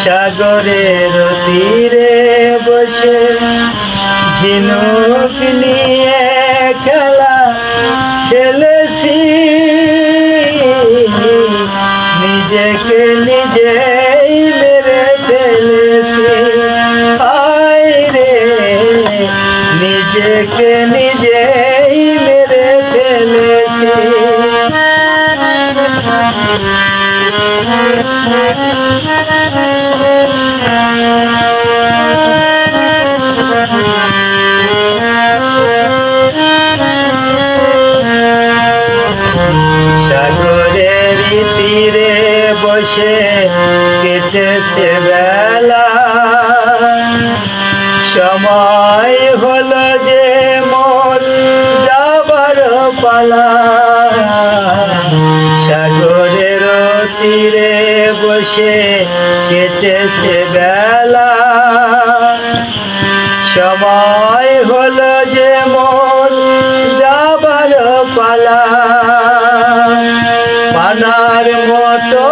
সাগরের তীরে বসে ঝিনুক নিয়ে খেলা খেলেছি, নিজেকে নিজেই মেরে ফেলেছি। হায় রে, নিজেকে নিজেই মেরে ফেলেছি। সাগরের তীরে বসে কেটেছে বেলা, সময় হলো যে মোর যাবার পালা। সাগরের তীরে বসে কেটেছে বেলা, সময় হলো যে মোর যাবার পালা। পানার মতো